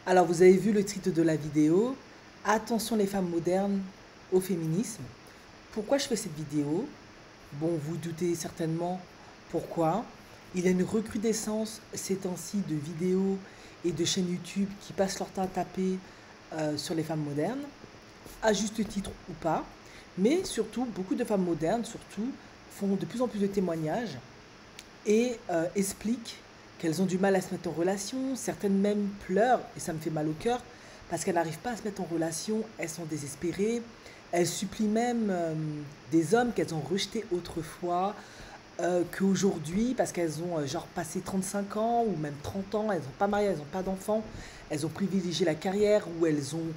Alors, vous avez vu le titre de la vidéo. Attention les femmes modernes au féminisme. Pourquoi je fais cette vidéo? Bon, vous doutez certainement pourquoi. Il y a une recrudescence ces temps-ci de vidéos et de chaînes YouTube qui passent leur temps à taper sur les femmes modernes, à juste titre ou pas. Mais surtout, beaucoup de femmes modernes, surtout, font de plus en plus de témoignages et expliquent qu'elles ont du mal à se mettre en relation. Certaines même pleurent, et ça me fait mal au cœur, parce qu'elles n'arrivent pas à se mettre en relation, elles sont désespérées. Elles supplient même des hommes qu'elles ont rejetés autrefois, qu'aujourd'hui, parce qu'elles ont genre passé 35 ans ou même 30 ans, elles n'ont pas marié, elles n'ont pas d'enfants, elles ont privilégié la carrière ou elles ont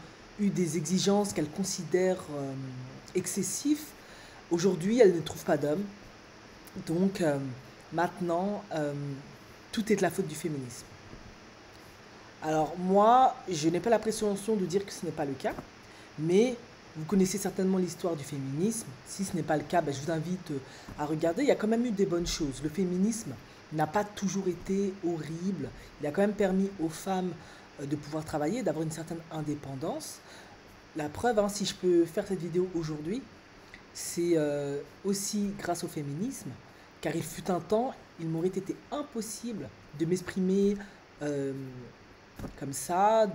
eu des exigences qu'elles considèrent excessives. Aujourd'hui, elles ne trouvent pas d'hommes. Donc maintenant, tout est de la faute du féminisme. Alors moi, je n'ai pas la présomption de dire que ce n'est pas le cas, mais vous connaissez certainement l'histoire du féminisme. Si ce n'est pas le cas, ben, je vous invite à regarder. Il y a quand même eu des bonnes choses. Le féminisme n'a pas toujours été horrible. Il a quand même permis aux femmes de pouvoir travailler, d'avoir une certaine indépendance. La preuve, hein, si je peux faire cette vidéo aujourd'hui, c'est aussi grâce au féminisme, car il fut un temps, il m'aurait été impossible de m'exprimer euh, comme ça,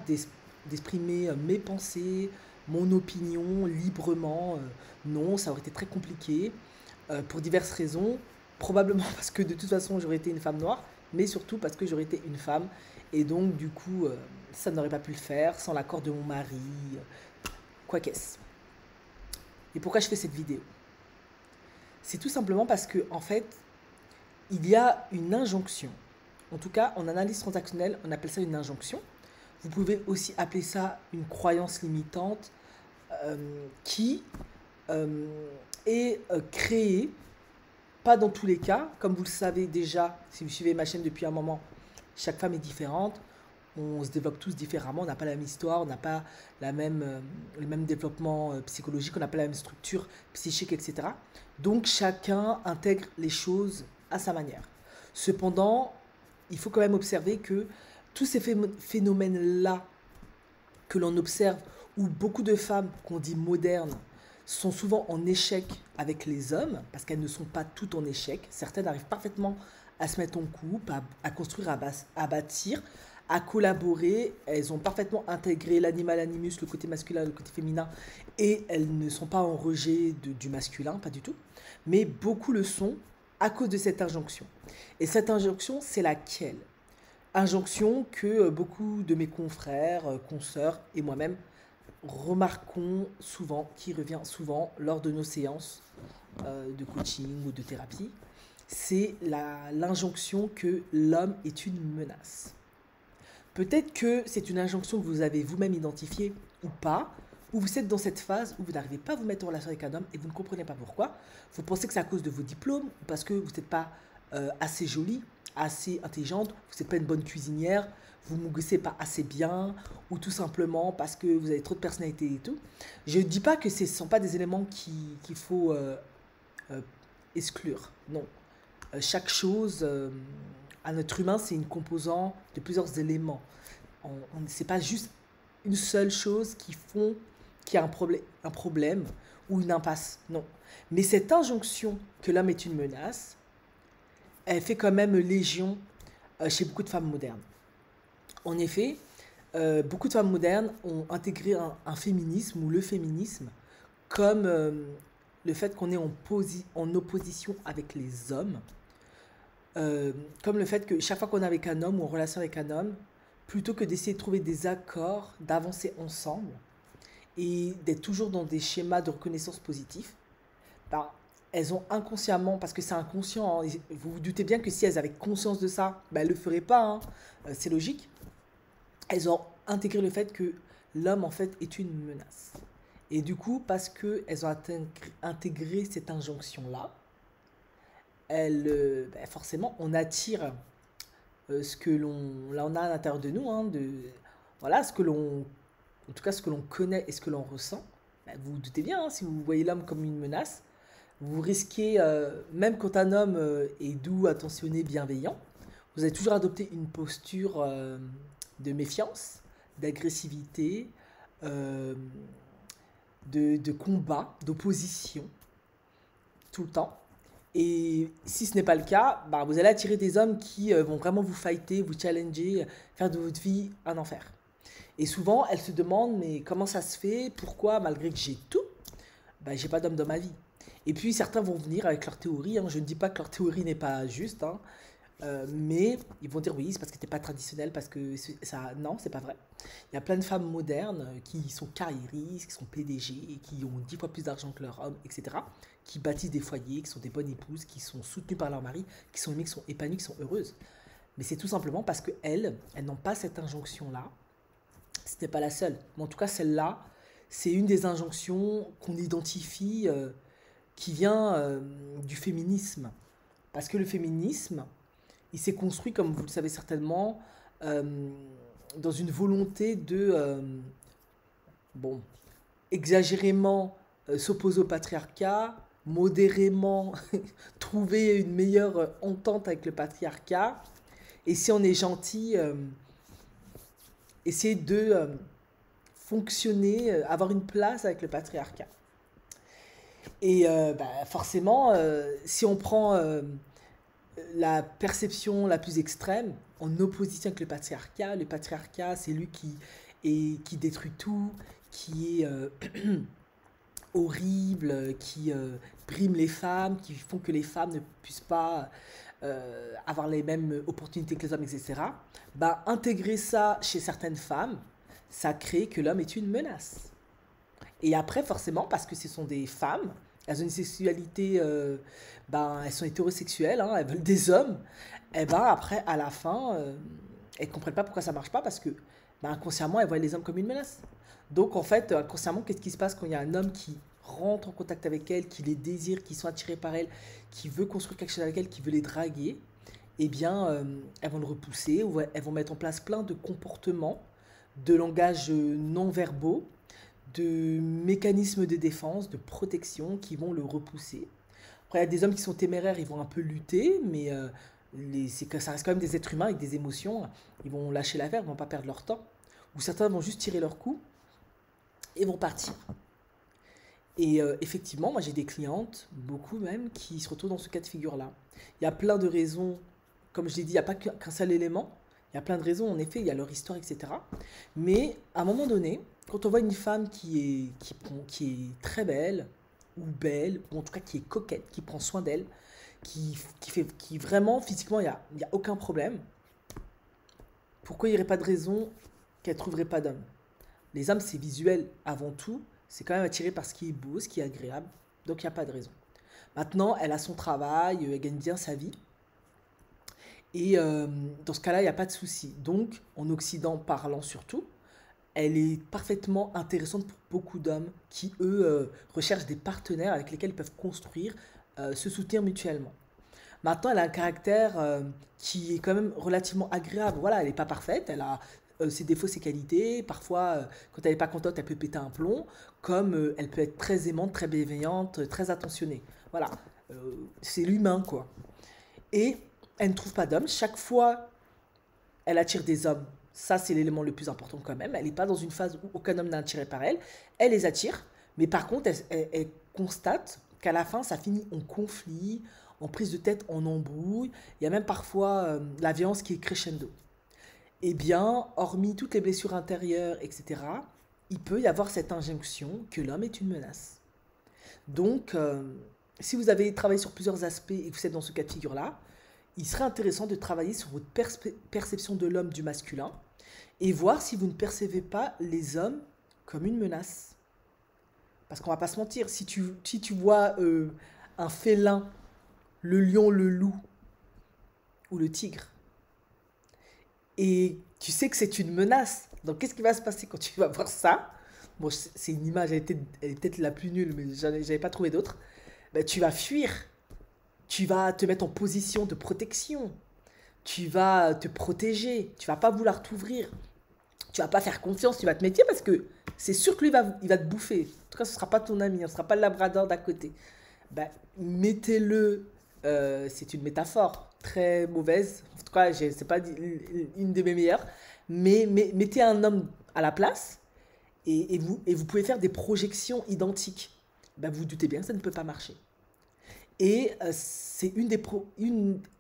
d'exprimer mes pensées, mon opinion librement. Non, ça aurait été très compliqué pour diverses raisons. Probablement parce que de toute façon j'aurais été une femme noire, mais surtout parce que j'aurais été une femme. Et donc du coup, ça n'aurait pas pu le faire sans l'accord de mon mari. Quoi qu'est-ce. Et pourquoi je fais cette vidéo? C'est tout simplement parce que en fait, il y a une injonction. En tout cas, en analyse transactionnelle, on appelle ça une injonction. Vous pouvez aussi appeler ça une croyance limitante euh, qui euh, est créée, pas dans tous les cas, comme vous le savez déjà, si vous suivez ma chaîne depuis un moment, chaque femme est différente, on se développe tous différemment, on n'a pas la même histoire, on n'a pas le même développement psychologique, on n'a pas la même structure psychique, etc. Donc chacun intègre les choses à sa manière. Cependant, il faut quand même observer que tous ces phénomènes-là que l'on observe, où beaucoup de femmes qu'on dit modernes sont souvent en échec avec les hommes, parce qu'elles ne sont pas toutes en échec, certaines arrivent parfaitement à se mettre en couple, à construire, à bâtir, à collaborer, elles ont parfaitement intégré l'animal animus, le côté masculin, le côté féminin, et elles ne sont pas en rejet du masculin, pas du tout, mais beaucoup le sont à cause de cette injonction. Et cette injonction, c'est laquelle? Injonction que beaucoup de mes confrères, consoeurs et moi-même remarquons souvent, qui revient souvent lors de nos séances de coaching ou de thérapie, c'est l'injonction que l'homme est une menace. Peut-être que c'est une injonction que vous avez vous-même identifiée ou pas, ou vous êtes dans cette phase où vous n'arrivez pas à vous mettre en relation avec un homme et vous ne comprenez pas pourquoi. Vous pensez que c'est à cause de vos diplômes, ou parce que vous n'êtes pas assez jolie, assez intelligente, vous n'êtes pas une bonne cuisinière, vous ne mouguissez pas assez bien, ou tout simplement parce que vous avez trop de personnalité et tout. Je ne dis pas que ce ne sont pas des éléments qu'il faut euh, exclure. Non. Chaque chose, à notre humain, c'est une composante de plusieurs éléments. C'est pas juste une seule chose qui font qu'il y a un problème ou une impasse. Non. Mais cette injonction que l'homme est une menace, elle fait quand même légion chez beaucoup de femmes modernes. En effet, beaucoup de femmes modernes ont intégré un féminisme ou le féminisme comme le fait qu'on est en opposition avec les hommes, comme le fait que chaque fois qu'on est avec un homme ou en relation avec un homme, plutôt que d'essayer de trouver des accords, d'avancer ensemble et d'être toujours dans des schémas de reconnaissance positifs, ben, elles ont inconsciemment, parce que c'est inconscient, hein, vous vous doutez bien que si elles avaient conscience de ça, ben, elles ne le feraient pas, hein, c'est logique. Elles ont intégré le fait que l'homme en fait est une menace. Et du coup, parce qu'elles ont intégré cette injonction-là, ben forcément, on attire ce que l'on a à l'intérieur de nous, hein, voilà, en tout cas ce que l'on connaît et ce que l'on ressent. Ben, vous vous doutez bien, hein, si vous voyez l'homme comme une menace, vous risquez, même quand un homme est doux, attentionné, bienveillant, vous allez toujours adopter une posture de méfiance, d'agressivité, euh, de combat, d'opposition, tout le temps. Et si ce n'est pas le cas, bah, vous allez attirer des hommes qui vont vraiment vous fighter, vous challenger, faire de votre vie un enfer. Et souvent, elles se demandent, mais comment ça se fait? Pourquoi, malgré que j'ai tout, bah, j'ai pas d'homme dans ma vie? Et puis, certains vont venir avec leur théorie, hein. Je ne dis pas que leur théorie n'est pas juste, hein. Mais ils vont dire oui, c'est parce que t'es pas traditionnel, parce que ça. Non, c'est pas vrai. Il y a plein de femmes modernes qui sont carriéristes, qui sont PDG, qui ont 10 fois plus d'argent que leur homme, etc. Qui bâtissent des foyers, qui sont des bonnes épouses, qui sont soutenues par leur mari, qui sont aimées, qui sont épanouies, qui sont heureuses. Mais c'est tout simplement parce que elles n'ont pas cette injonction-là. Ce n'est pas la seule. Mais en tout cas, celle-là, c'est une des injonctions qu'on identifie qui vient du féminisme. Parce que le féminisme, il s'est construit, comme vous le savez certainement, euh, dans une volonté de, bon, exagérément s'opposer au patriarcat, modérément trouver une meilleure entente avec le patriarcat, et si on est gentil, essayer de fonctionner, avoir une place avec le patriarcat. Et bah, forcément, si on prend la perception la plus extrême, en opposition avec le patriarcat, c'est lui qui détruit tout, qui est horrible, qui brime les femmes, qui font que les femmes ne puissent pas avoir les mêmes opportunités que les hommes, etc. Bah, intégrer ça chez certaines femmes, ça crée que l'homme est une menace. Et après, forcément, parce que ce sont des femmes, elles ont une sexualité, ben, elles sont hétérosexuelles, hein, elles veulent des hommes, et ben après, à la fin, elles ne comprennent pas pourquoi ça marche pas, parce que ben, inconsciemment, elles voient les hommes comme une menace. Donc en fait, inconsciemment, qu'est-ce qui se passe quand il y a un homme qui rentre en contact avec elles, qui les désire, qui sont attirés par elles, qui veut construire quelque chose avec elles, qui veut les draguer, eh bien, elles vont le repousser, ou elles vont mettre en place plein de comportements, de langages non verbaux, de mécanismes de défense, de protection qui vont le repousser. Après, il y a des hommes qui sont téméraires, ils vont un peu lutter, mais ça reste quand même des êtres humains avec des émotions. Ils vont lâcher l'affaire, ils vont pas perdre leur temps. Ou certains vont juste tirer leur coup et vont partir. Et effectivement, moi j'ai des clientes, beaucoup même, qui se retrouvent dans ce cas de figure-là. Il y a plein de raisons, comme je l'ai dit, il n'y a pas qu'un seul élément. Il y a plein de raisons, en effet, il y a leur histoire, etc. Mais à un moment donné, quand on voit une femme qui est très belle, ou en tout cas qui est coquette, qui prend soin d'elle, qui vraiment, physiquement, il y a aucun problème, pourquoi il n'y aurait pas de raison qu'elle ne trouverait pas d'homme? Les hommes, c'est visuel avant tout, c'est quand même attiré par ce qui est beau, ce qui est agréable, donc il n'y a pas de raison. Maintenant, elle a son travail, elle gagne bien sa vie, et dans ce cas-là, il n'y a pas de souci. Donc, en Occident parlant surtout, elle est parfaitement intéressante pour beaucoup d'hommes qui, eux, recherchent des partenaires avec lesquels ils peuvent construire, se soutenir mutuellement. Maintenant, elle a un caractère qui est quand même relativement agréable. Voilà, elle n'est pas parfaite, elle a ses défauts, ses qualités. Parfois, quand elle n'est pas contente, elle peut péter un plomb. Comme elle peut être très aimante, très bienveillante, très attentionnée. Voilà, c'est l'humain, quoi. Et elle ne trouve pas d'homme. Chaque fois, elle attire des hommes. Ça, c'est l'élément le plus important quand même. Elle n'est pas dans une phase où aucun homme n'est attiré par elle. Elle les attire. Mais par contre, elle constate qu'à la fin, ça finit en conflit, en prise de tête, en embrouille. Il y a même parfois la violence qui est crescendo. Eh bien, hormis toutes les blessures intérieures, etc., il peut y avoir cette injonction que l'homme est une menace. Donc, si vous avez travaillé sur plusieurs aspects et que vous êtes dans ce cas de figure-là, il serait intéressant de travailler sur votre perception de l'homme du masculin et voir si vous ne percevez pas les hommes comme une menace. Parce qu'on va pas se mentir, si tu vois un félin, le lion, le loup ou le tigre, et tu sais que c'est une menace, donc qu'est-ce qui va se passer quand tu vas voir ça? Bon, c'est une image, elle est peut-être la plus nulle, mais j'avais pas trouvé d'autre. Ben, tu vas fuir, tu vas te mettre en position de protection, tu vas te protéger, tu vas pas vouloir t'ouvrir, tu vas pas faire confiance, tu vas te méfier parce que c'est sûr que lui il va te bouffer. En tout cas, ce sera pas ton ami, ce sera pas le labrador d'à côté. Ben, mettez-le, c'est une métaphore très mauvaise, en tout cas, c'est pas une de mes meilleures, mais mettez un homme à la place et vous pouvez faire des projections identiques. Ben, vous vous doutez bien que ça ne peut pas marcher. Et c'est une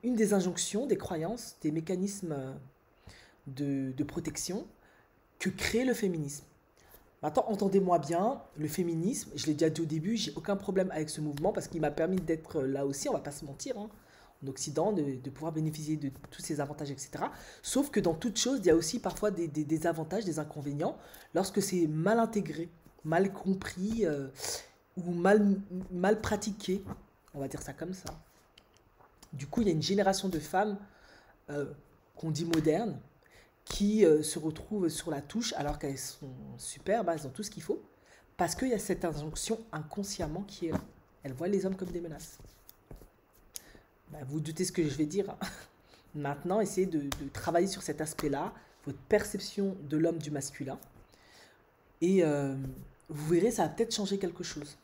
des injonctions, des croyances, des mécanismes de protection que crée le féminisme. Maintenant, entendez-moi bien, le féminisme, je l'ai déjà dit au début, j'ai aucun problème avec ce mouvement parce qu'il m'a permis d'être là aussi, on va pas se mentir, hein, en Occident, de pouvoir bénéficier de tous ces avantages, etc. Sauf que dans toute chose, il y a aussi parfois des avantages, des inconvénients, lorsque c'est mal intégré, mal compris ou mal pratiqué, on va dire ça comme ça. Du coup, il y a une génération de femmes qu'on dit modernes, qui se retrouvent sur la touche alors qu'elles sont superbes, elles ont tout ce qu'il faut, parce qu'il y a cette injonction inconsciemment qui est là. Elles voient les hommes comme des menaces. Ben, vous doutez ce que je vais dire. Hein. Maintenant, essayez de travailler sur cet aspect-là, votre perception de l'homme, du masculin, et vous verrez, ça va peut-être changer quelque chose,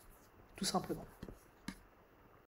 tout simplement.